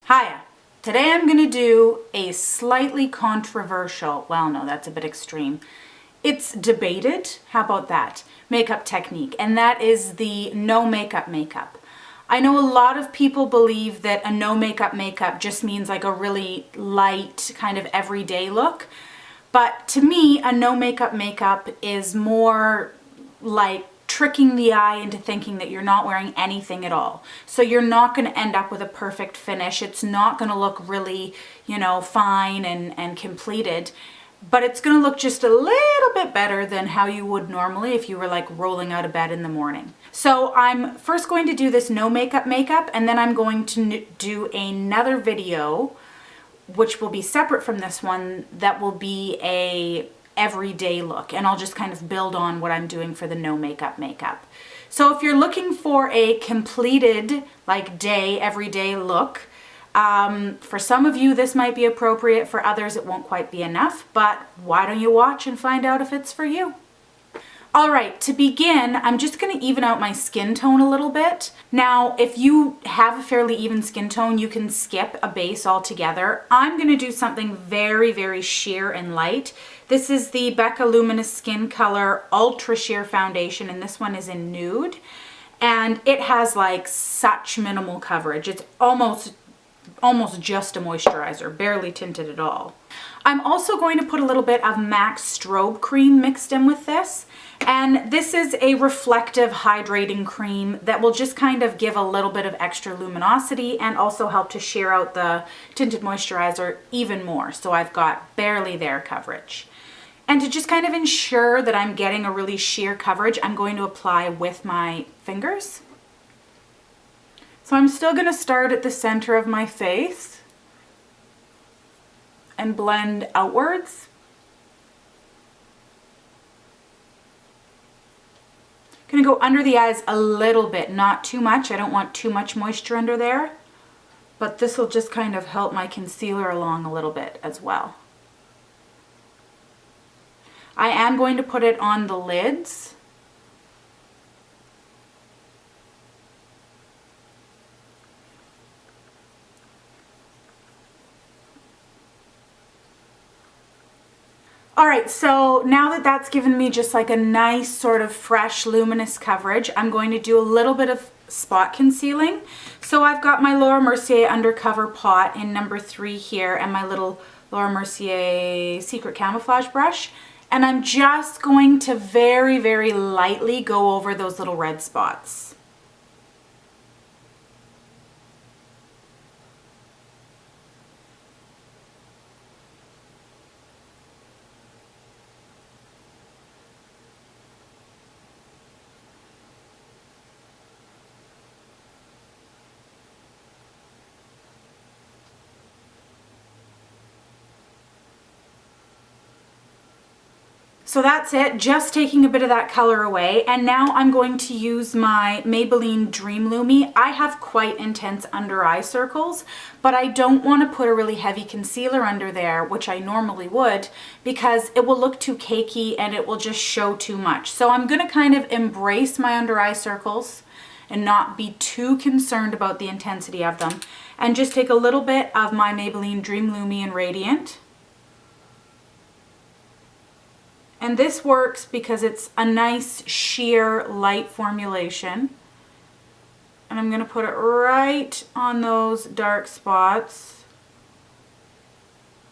Hiya! Today I'm going to do a slightly controversial, well no, that's a bit extreme. It's debated, how about that, makeup technique, and that is the no makeup makeup. I know a lot of people believe that a no makeup makeup just means like a really light kind of everyday look, but to me a no makeup makeup is more like tricking the eye into thinking that you're not wearing anything at all. So you're not going to end up with a perfect finish. It's not going to look really, fine and completed, but it's going to look just a little bit better than how you would normally if you were like rolling out of bed in the morning. So I'm first going to do this no makeup makeup, and then I'm going to do another video which will be separate from this one that will be a everyday look, and I'll just kind of build on what I'm doing for the no makeup makeup. So if you're looking for a completed like everyday look, for some of you this might be appropriate, for others it won't quite be enough, but why don't you watch and find out if it's for you? Alright, to begin, I'm just going to even out my skin tone a little bit. Now, if you have a fairly even skin tone, you can skip a base altogether. I'm going to do something very, very sheer and light. This is the Becca Luminous Skin Color Ultra Sheer Foundation, and this one is in nude. And it has like such minimal coverage. It's almost just a moisturizer, barely tinted at all. I'm also going to put a little bit of MAC Strobe Cream mixed in with this. And this is a reflective hydrating cream that will just kind of give a little bit of extra luminosity and also help to sheer out the tinted moisturizer even more. So I've got barely there coverage. And to just kind of ensure that I'm getting a really sheer coverage, I'm going to apply with my fingers. So I'm still going to start at the center of my face and blend outwards. I'm going to go under the eyes a little bit, not too much. I don't want too much moisture under there, but this will just kind of help my concealer along a little bit as well. I am going to put it on the lids. Alright, so now that that's given me just like a nice sort of fresh luminous coverage, I'm going to do a little bit of spot concealing. So I've got my Laura Mercier Undercover Pot in number 3 here, and my little Laura Mercier Secret Camouflage brush. And I'm just going to very, very lightly go over those little red spots. So that's it, just taking a bit of that color away. And now I'm going to use my Maybelline Dream Lumi. I have quite intense under eye circles, but I don't want to put a really heavy concealer under there, which I normally would, because it will look too cakey and it will just show too much. So I'm going to kind of embrace my under eye circles and not be too concerned about the intensity of them. And just take a little bit of my Maybelline Dream Lumi in Radiant. And this works because it's a nice sheer light formulation. And I'm going to put it right on those dark spots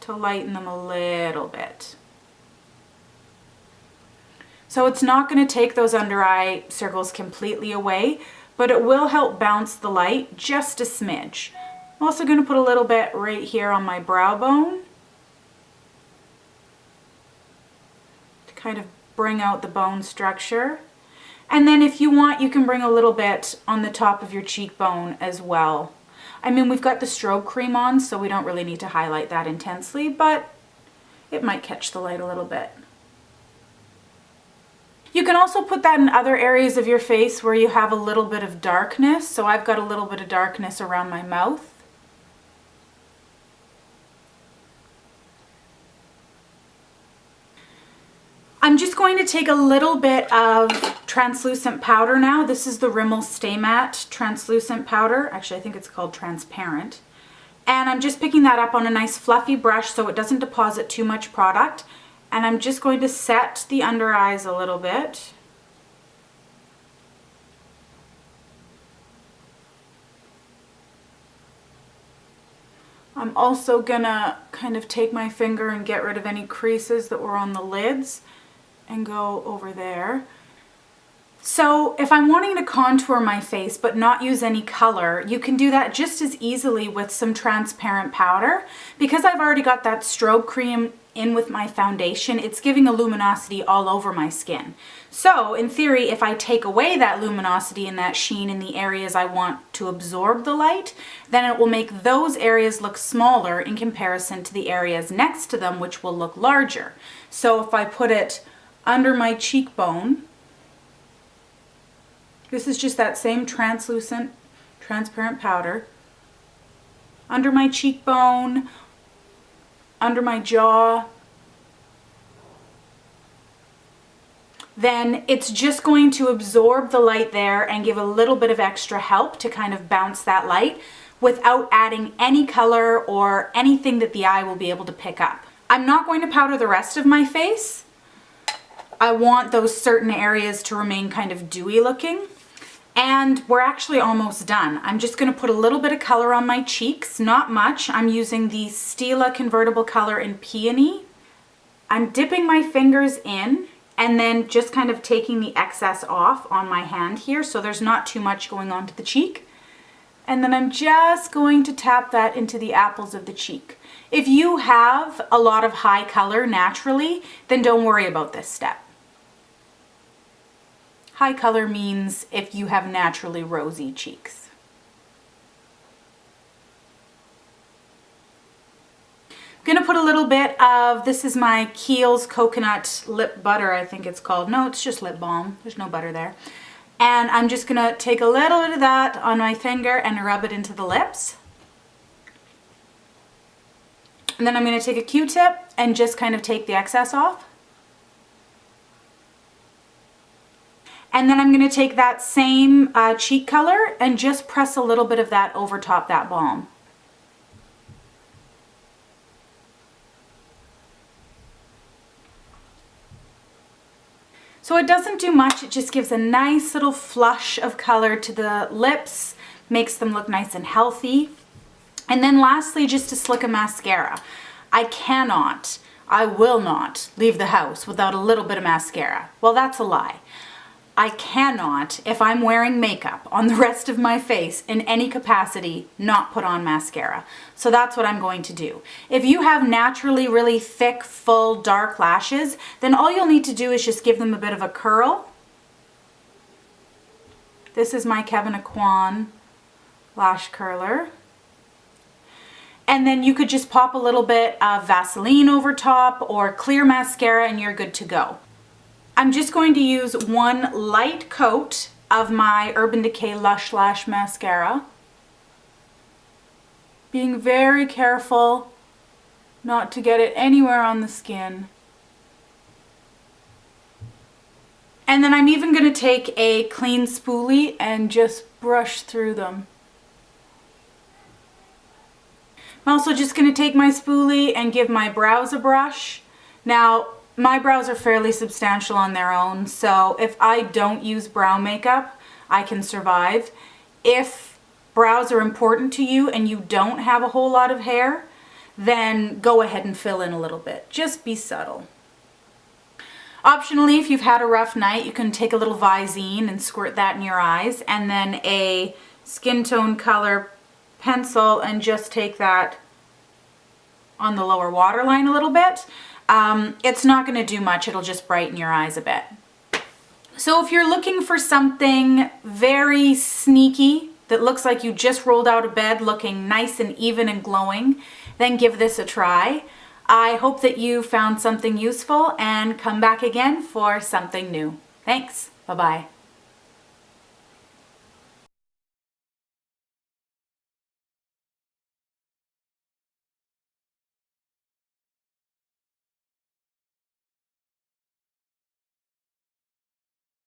to lighten them a little bit. So it's not going to take those under eye circles completely away, but it will help bounce the light just a smidge. I'm also going to put a little bit right here on my brow bone, kind of bring out the bone structure. And then if you want, you can bring a little bit on the top of your cheekbone as well. I mean, we've got the strobe cream on, so we don't really need to highlight that intensely, but it might catch the light a little bit. You can also put that in other areas of your face where you have a little bit of darkness. So I've got a little bit of darkness around my mouth. I'm just going to take a little bit of translucent powder now. This is the Rimmel Stay Matte translucent powder. Actually, I think it's called transparent. And I'm just picking that up on a nice fluffy brush so it doesn't deposit too much product. And I'm just going to set the under eyes a little bit. I'm also gonna kind of take my finger and get rid of any creases that were on the lids and go over there. So if I'm wanting to contour my face but not use any color, you can do that just as easily with some transparent powder. Because I've already got that strobe cream in with my foundation, it's giving a luminosity all over my skin. So in theory, if I take away that luminosity and that sheen in the areas I want to absorb the light, then it will make those areas look smaller in comparison to the areas next to them, which will look larger. So if I put it under my cheekbone, this is just that same translucent, transparent powder. Under my cheekbone, under my jaw. Then it's just going to absorb the light there and give a little bit of extra help to kind of bounce that light without adding any color or anything that the eye will be able to pick up. I'm not going to powder the rest of my face. I want those certain areas to remain kind of dewy looking. And we're actually almost done. I'm just going to put a little bit of color on my cheeks, not much. I'm using the Stila convertible color in Peony. I'm dipping my fingers in and then just kind of taking the excess off on my hand here so there's not too much going on to the cheek. And then I'm just going to tap that into the apples of the cheek. If you have a lot of high color naturally, then don't worry about this step. High color means if you have naturally rosy cheeks. I'm gonna put a little bit of, this is my Kiehl's coconut lip butter, I think it's called. No, it's just lip balm. There's no butter there. And I'm just gonna take a little bit of that on my finger and rub it into the lips. And then I'm gonna take a Q-tip and just kind of take the excess off. And then I'm going to take that same cheek color and just press a little bit of that over top that balm. So it doesn't do much, it just gives a nice little flush of color to the lips, makes them look nice and healthy. And then lastly, just to slick a mascara. I will not leave the house without a little bit of mascara. Well, that's a lie. I cannot, if I'm wearing makeup on the rest of my face in any capacity, not put on mascara. So that's what I'm going to do. If you have naturally really thick, full, dark lashes, then all you'll need to do is just give them a bit of a curl. This is my Kevyn Aucoin lash curler. And then you could just pop a little bit of Vaseline over top or clear mascara and you're good to go. I'm just going to use one light coat of my Urban Decay Lush Lash Mascara. Being very careful not to get it anywhere on the skin. And then I'm even going to take a clean spoolie and just brush through them. I'm also just going to take my spoolie and give my brows a brush. Now, my brows are fairly substantial on their own, so if I don't use brow makeup, I can survive. If brows are important to you and you don't have a whole lot of hair, then go ahead and fill in a little bit. Just be subtle. Optionally, if you've had a rough night, you can take a little Visine and squirt that in your eyes, and then a skin tone color pencil and just take that on the lower waterline a little bit. It's not going to do much, it'll just brighten your eyes a bit. So if you're looking for something very sneaky that looks like you just rolled out of bed looking nice and even and glowing, then give this a try. I hope that you found something useful and come back again for something new. Thanks, bye-bye.